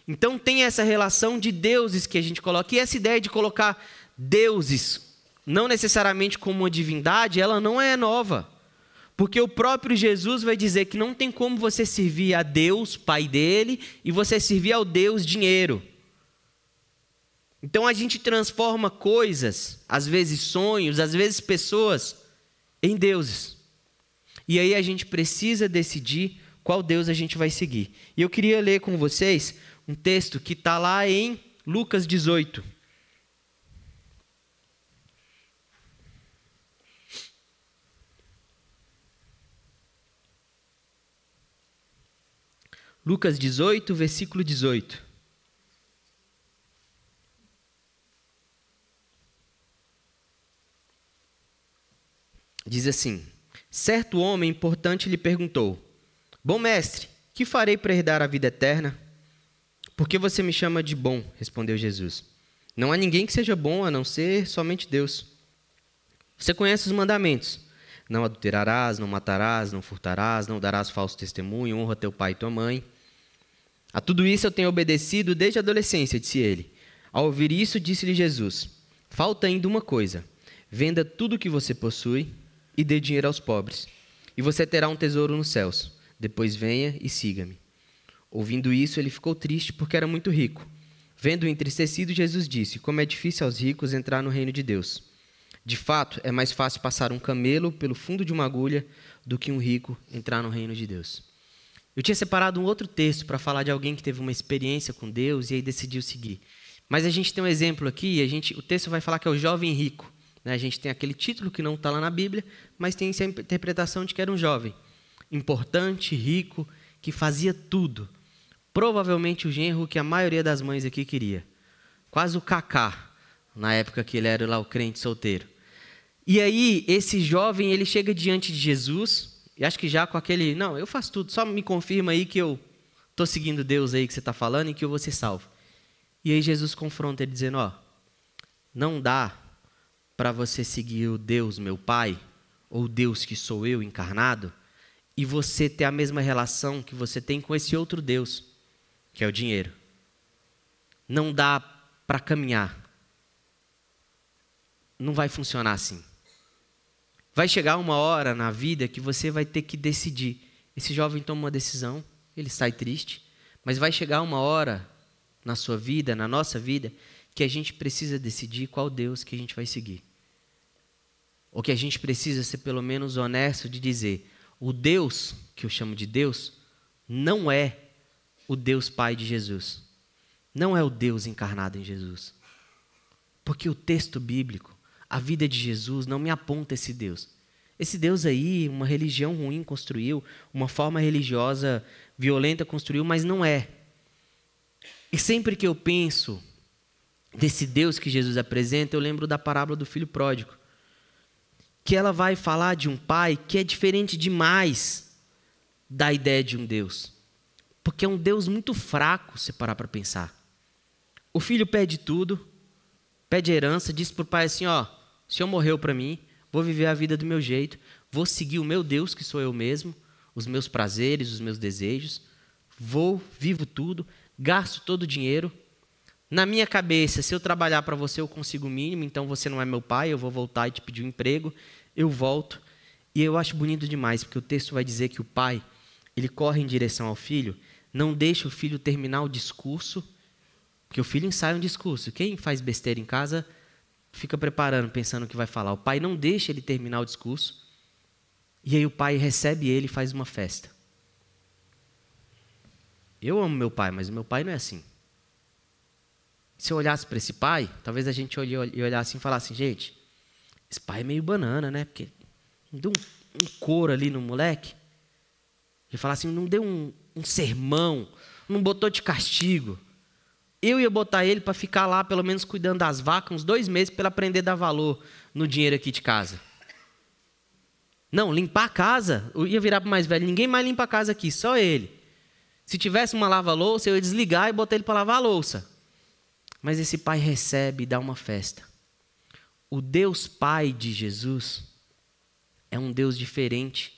Então tem essa relação de deuses que a gente coloca. E essa ideia de colocar deuses, não necessariamente como uma divindade, ela não é nova. Porque o próprio Jesus vai dizer que não tem como você servir a Deus, pai dele, e você servir ao Deus dinheiro. Então a gente transforma coisas, às vezes sonhos, às vezes pessoas, em deuses. E aí a gente precisa decidir qual Deus a gente vai seguir. E eu queria ler com vocês um texto que está lá em Lucas 18. Lucas 18, versículo 18. Diz assim: certo homem importante lhe perguntou: bom mestre, que farei para herdar a vida eterna? Por que você me chama de bom? Respondeu Jesus. Não há ninguém que seja bom a não ser somente Deus. Você conhece os mandamentos: não adulterarás, não matarás, não furtarás, não darás falso testemunho, honra teu pai e tua mãe. A tudo isso eu tenho obedecido desde a adolescência, disse ele. Ao ouvir isso, disse-lhe Jesus: falta ainda uma coisa. Venda tudo o que você possui e dê dinheiro aos pobres, e você terá um tesouro nos céus. Depois venha e siga-me. Ouvindo isso, ele ficou triste porque era muito rico. Vendo-o entristecido, Jesus disse: como é difícil aos ricos entrar no reino de Deus. De fato, é mais fácil passar um camelo pelo fundo de uma agulha do que um rico entrar no reino de Deus. Eu tinha separado um outro texto para falar de alguém que teve uma experiência com Deus e aí decidiu seguir. Mas a gente tem um exemplo aqui, o texto vai falar que é o jovem rico. Né? A gente tem aquele título que não está lá na Bíblia, mas tem essa interpretação de que era um jovem importante, rico, que fazia tudo. Provavelmente o genro que a maioria das mães aqui queria. Quase o Cacá, na época que ele era lá o crente solteiro. E aí, esse jovem, ele chega diante de Jesus, e acho que já com aquele, não, eu faço tudo, só me confirma aí que eu estou seguindo Deus aí que você está falando e que eu vou ser salvo. E aí Jesus confronta ele dizendo, ó, não dá para você seguir o Deus, meu Pai, ou o Deus que sou eu encarnado, e você ter a mesma relação que você tem com esse outro Deus, que é o dinheiro. Não dá para caminhar. Não vai funcionar assim. Vai chegar uma hora na vida que você vai ter que decidir. Esse jovem toma uma decisão, ele sai triste, mas vai chegar uma hora na sua vida, na nossa vida, que a gente precisa decidir qual Deus que a gente vai seguir. Ou que a gente precisa ser pelo menos honesto de dizer, o Deus, que eu chamo de Deus, não é o Deus Pai de Jesus. Não é o Deus encarnado em Jesus. Porque o texto bíblico, a vida de Jesus não me aponta esse Deus. Esse Deus aí, uma religião ruim construiu, uma forma religiosa violenta construiu, mas não é. E sempre que eu penso desse Deus que Jesus apresenta, eu lembro da parábola do filho pródigo. Que ela vai falar de um pai que é diferente demais da ideia de um Deus. Porque é um Deus muito fraco, se parar para pensar. O filho pede tudo, pede herança, diz para o pai assim, ó, o senhor morreu para mim, vou viver a vida do meu jeito, vou seguir o meu Deus, que sou eu mesmo, os meus prazeres, os meus desejos, vivo tudo, gasto todo o dinheiro. Na minha cabeça, se eu trabalhar para você, eu consigo o mínimo, então você não é meu pai, eu vou voltar e te pedir um emprego, eu volto. E eu acho bonito demais, porque o texto vai dizer que o pai, ele corre em direção ao filho, não deixa o filho terminar o discurso, porque o filho ensaia um discurso. Quem faz besteira em casa, fica preparando, pensando o que vai falar. O pai não deixa ele terminar o discurso, e aí o pai recebe ele e faz uma festa. Eu amo meu pai, mas o meu pai não é assim. Se eu olhasse para esse pai, talvez a gente olhasse assim e falasse, gente, esse pai é meio banana, né? Porque não deu um couro ali no moleque. E falar assim, não deu um sermão, não botou de castigo. Eu ia botar ele para ficar lá, pelo menos cuidando das vacas, uns 2 meses, para ele aprender a dar valor no dinheiro aqui de casa. Não, limpar a casa, eu ia virar para o mais velho, ninguém mais limpa a casa aqui, só ele. Se tivesse uma lava-louça, eu ia desligar e botar ele para lavar a louça. Mas esse pai recebe e dá uma festa. O Deus Pai de Jesus é um Deus diferente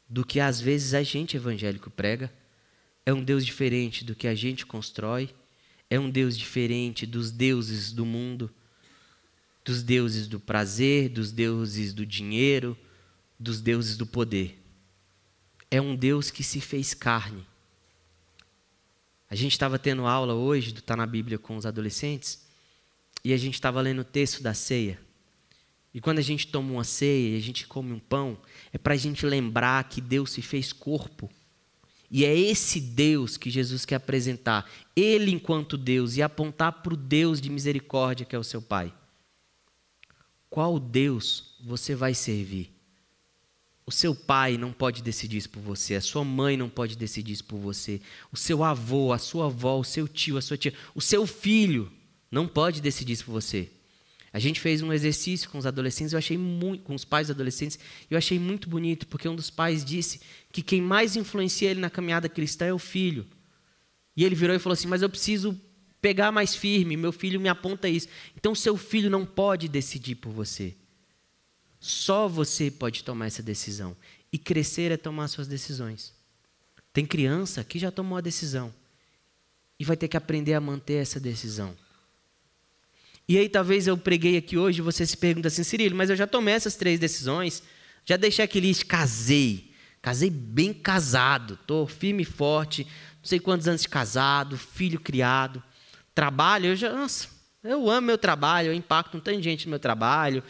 do que às vezes a gente evangélico prega. É um Deus diferente do que a gente constrói. É um Deus diferente dos deuses do mundo, dos deuses do prazer, dos deuses do dinheiro, dos deuses do poder. É um Deus que se fez carne. A gente estava tendo aula hoje, do Tá na Bíblia com os adolescentes, e a gente estava lendo o texto da ceia. E quando a gente toma uma ceia e a gente come um pão, é para a gente lembrar que Deus se fez corpo. E é esse Deus que Jesus quer apresentar, Ele enquanto Deus, e apontar para o Deus de misericórdia que é o seu Pai. Qual Deus você vai servir? O seu pai não pode decidir isso por você, a sua mãe não pode decidir isso por você, o seu avô, a sua avó, o seu tio, a sua tia, o seu filho não pode decidir isso por você. A gente fez um exercício com os adolescentes, com os pais dos adolescentes, e eu achei muito bonito, porque um dos pais disse que quem mais influencia ele na caminhada cristã é o filho. E ele virou e falou assim, mas eu preciso pegar mais firme, meu filho me aponta isso. Então, seu filho não pode decidir por você. Só você pode tomar essa decisão. E crescer é tomar suas decisões. Tem criança que já tomou a decisão. E vai ter que aprender a manter essa decisão. E aí talvez eu preguei aqui hoje e você se pergunta assim, Cirilo, mas eu já tomei essas 3 decisões, já deixei aquele list, casei bem casado, estou firme e forte, não sei quantos anos de casado, filho criado, trabalho, Eu amo meu trabalho, eu impacto um tanto de gente no meu trabalho.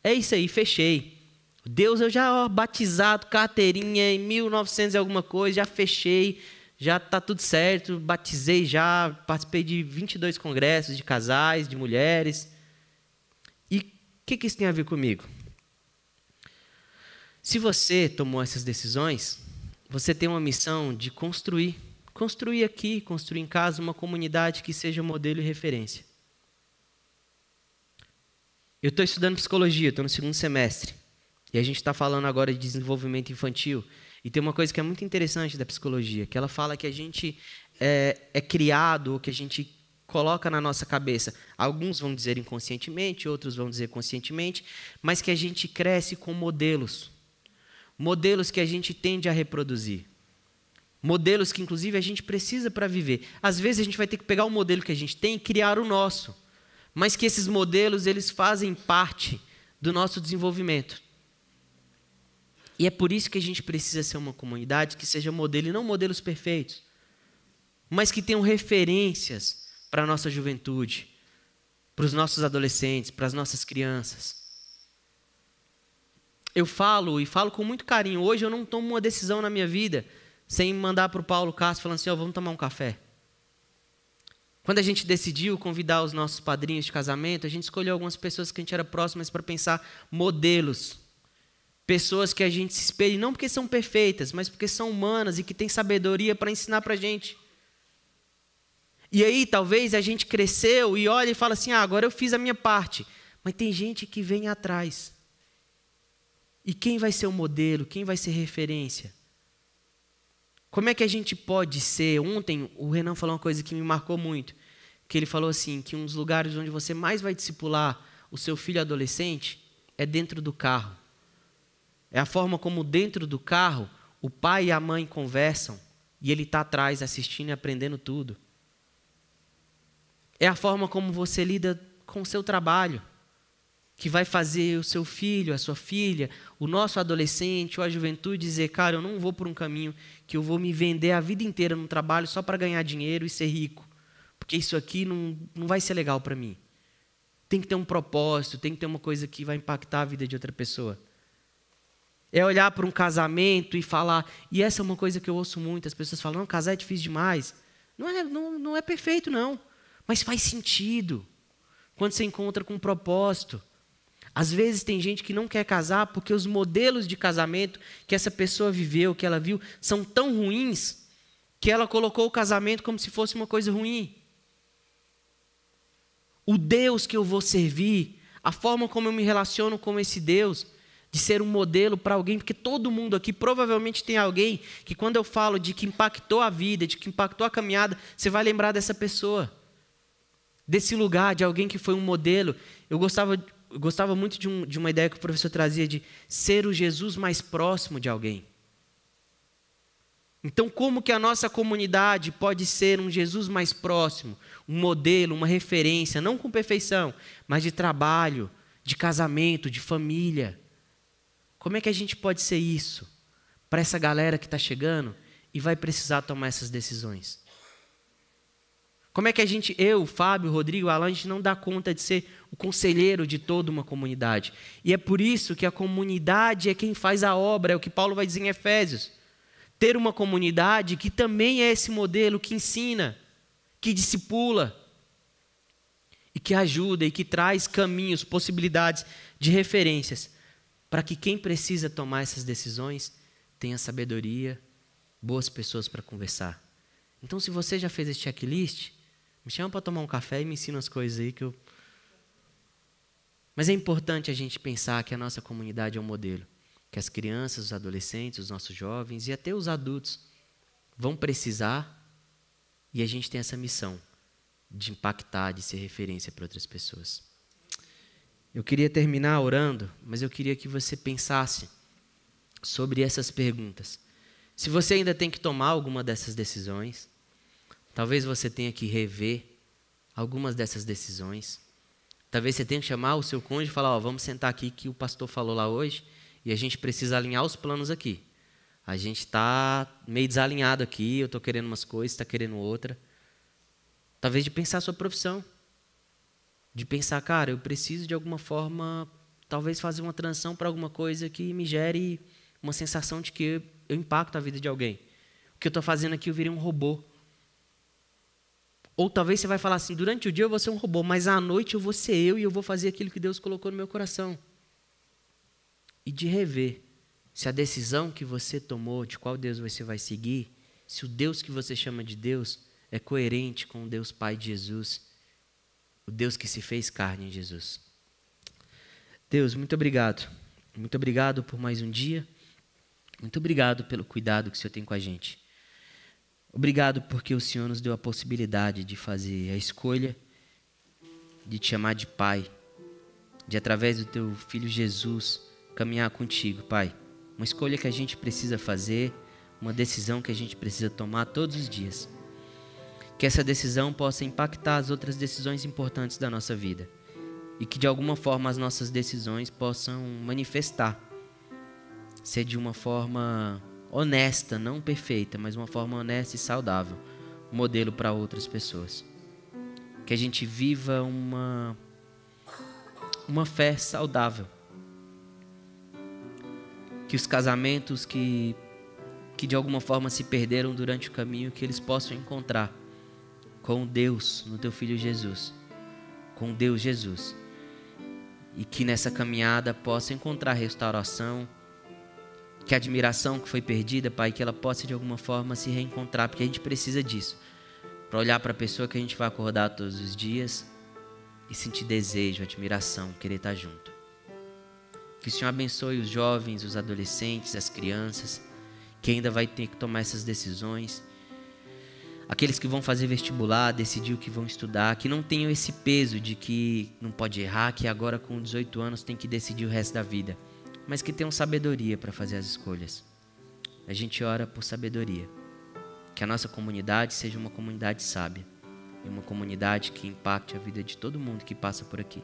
É isso aí, fechei. Deus, eu já batizado, carteirinha em 1900 e alguma coisa, já fechei, já está tudo certo, batizei já, participei de 22 congressos de casais, de mulheres. E o que isso tem a ver comigo? Se você tomou essas decisões, você tem uma missão de construir aqui, construir em casa uma comunidade que seja modelo e referência. Eu estou estudando psicologia, estou no 2º semestre. E a gente está falando agora de desenvolvimento infantil. E tem uma coisa que é muito interessante da psicologia, que ela fala que a gente é criado, ou que a gente coloca na nossa cabeça. Alguns vão dizer inconscientemente, outros vão dizer conscientemente, mas que a gente cresce com modelos. Modelos que a gente tende a reproduzir. Modelos que, inclusive, a gente precisa para viver. Às vezes, a gente vai ter que pegar o modelo que a gente tem e criar o nosso. Mas que esses modelos, eles fazem parte do nosso desenvolvimento. E é por isso que a gente precisa ser uma comunidade que seja modelo, e não modelos perfeitos, mas que tenham referências para a nossa juventude, para os nossos adolescentes, para as nossas crianças. Eu falo, e falo com muito carinho, hoje eu não tomo uma decisão na minha vida sem mandar para o Paulo Castro falando assim, vamos tomar um café. Quando a gente decidiu convidar os nossos padrinhos de casamento, a gente escolheu algumas pessoas que a gente era próximas para pensar modelos. Pessoas que a gente se espelhe, não porque são perfeitas, mas porque são humanas e que têm sabedoria para ensinar para a gente. E aí, talvez, a gente cresceu e olha e fala assim, agora eu fiz a minha parte. Mas tem gente que vem atrás. E quem vai ser o modelo? Quem vai ser referência? Como é que a gente pode ser? Ontem, o Renan falou uma coisa que me marcou muito. Que ele falou assim, que um dos lugares onde você mais vai discipular o seu filho adolescente é dentro do carro. É a forma como dentro do carro o pai e a mãe conversam e ele está atrás assistindo e aprendendo tudo. É a forma como você lida com o seu trabalho, que vai fazer o seu filho, a sua filha, o nosso adolescente ou a juventude dizer, cara, eu não vou por um caminho que eu vou me vender a vida inteira no trabalho só para ganhar dinheiro e ser rico, porque isso aqui não vai ser legal para mim. Tem que ter um propósito, tem que ter uma coisa que vai impactar a vida de outra pessoa. É olhar para um casamento e falar, e essa é uma coisa que eu ouço muito, as pessoas falam, não, casar é difícil demais. Não é perfeito, não, mas faz sentido quando você encontra com um propósito. Às vezes tem gente que não quer casar porque os modelos de casamento que essa pessoa viveu, que ela viu, são tão ruins que ela colocou o casamento como se fosse uma coisa ruim. O Deus que eu vou servir, a forma como eu me relaciono com esse Deus, de ser um modelo para alguém, porque todo mundo aqui provavelmente tem alguém que quando eu falo de que impactou a vida, de que impactou a caminhada, você vai lembrar dessa pessoa, desse lugar, de alguém que foi um modelo. Eu gostava muito de uma ideia que o professor trazia de ser o Jesus mais próximo de alguém. Então, como que a nossa comunidade pode ser um Jesus mais próximo, um modelo, uma referência, não com perfeição, mas de trabalho, de casamento, de família? Como é que a gente pode ser isso para essa galera que está chegando e vai precisar tomar essas decisões? Como é que a gente, eu, Fábio, Rodrigo, Alan, a gente não dá conta de ser o conselheiro de toda uma comunidade? E é por isso que a comunidade é quem faz a obra, é o que Paulo vai dizer em Efésios. Ter uma comunidade que também é esse modelo, que ensina, que discipula, e que ajuda, e que traz caminhos, possibilidades de referências, para que quem precisa tomar essas decisões tenha sabedoria, boas pessoas para conversar. Então, se você já fez esse checklist, me chama para tomar um café e me ensina as coisas aí que eu... Mas é importante a gente pensar que a nossa comunidade é um modelo, que as crianças, os adolescentes, os nossos jovens e até os adultos vão precisar, e a gente tem essa missão de impactar, de ser referência para outras pessoas. Eu queria terminar orando, mas eu queria que você pensasse sobre essas perguntas. Se você ainda tem que tomar alguma dessas decisões, talvez você tenha que rever algumas dessas decisões. Talvez você tenha que chamar o seu cônjuge e falar, vamos sentar aqui que o pastor falou lá hoje e a gente precisa alinhar os planos aqui. A gente está meio desalinhado aqui, eu estou querendo umas coisas, está querendo outra. Talvez de pensar a sua profissão. De pensar, cara, eu preciso de alguma forma, talvez fazer uma transição para alguma coisa que me gere uma sensação de que eu impacto a vida de alguém. O que eu estou fazendo aqui, eu virei um robô. Ou talvez você vai falar assim, durante o dia eu vou ser um robô, mas à noite eu vou ser eu e eu vou fazer aquilo que Deus colocou no meu coração. E de rever se a decisão que você tomou, de qual Deus você vai seguir, se o Deus que você chama de Deus é coerente com o Deus Pai de Jesus, o Deus que se fez carne em Jesus. Deus, muito obrigado. Muito obrigado por mais um dia. Muito obrigado pelo cuidado que o Senhor tem com a gente. Obrigado porque o Senhor nos deu a possibilidade de fazer a escolha de te chamar de Pai, de através do teu Filho Jesus caminhar contigo, Pai. Uma escolha que a gente precisa fazer, uma decisão que a gente precisa tomar todos os dias. Que essa decisão possa impactar as outras decisões importantes da nossa vida. E que de alguma forma as nossas decisões possam manifestar. Ser de uma forma honesta, não perfeita, mas uma forma honesta e saudável. Um modelo para outras pessoas. Que a gente viva uma fé saudável. Que os casamentos que de alguma forma se perderam durante o caminho, que eles possam encontrar com Deus no teu Filho Jesus. Com Deus Jesus. E que nessa caminhada possa encontrar restauração. Que a admiração que foi perdida, Pai, que ela possa de alguma forma se reencontrar, porque a gente precisa disso. Para olhar para a pessoa que a gente vai acordar todos os dias e sentir desejo, admiração, querer estar junto. Que o Senhor abençoe os jovens, os adolescentes, as crianças, que ainda vai ter que tomar essas decisões. Aqueles que vão fazer vestibular, decidir o que vão estudar, que não tenham esse peso de que não pode errar, que agora com 18 anos tem que decidir o resto da vida. Mas que tenham sabedoria para fazer as escolhas. A gente ora por sabedoria. Que a nossa comunidade seja uma comunidade sábia. E uma comunidade que impacte a vida de todo mundo que passa por aqui.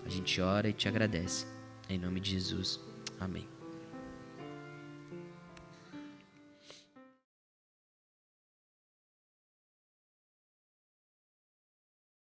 A gente ora e te agradece. Em nome de Jesus. Amém.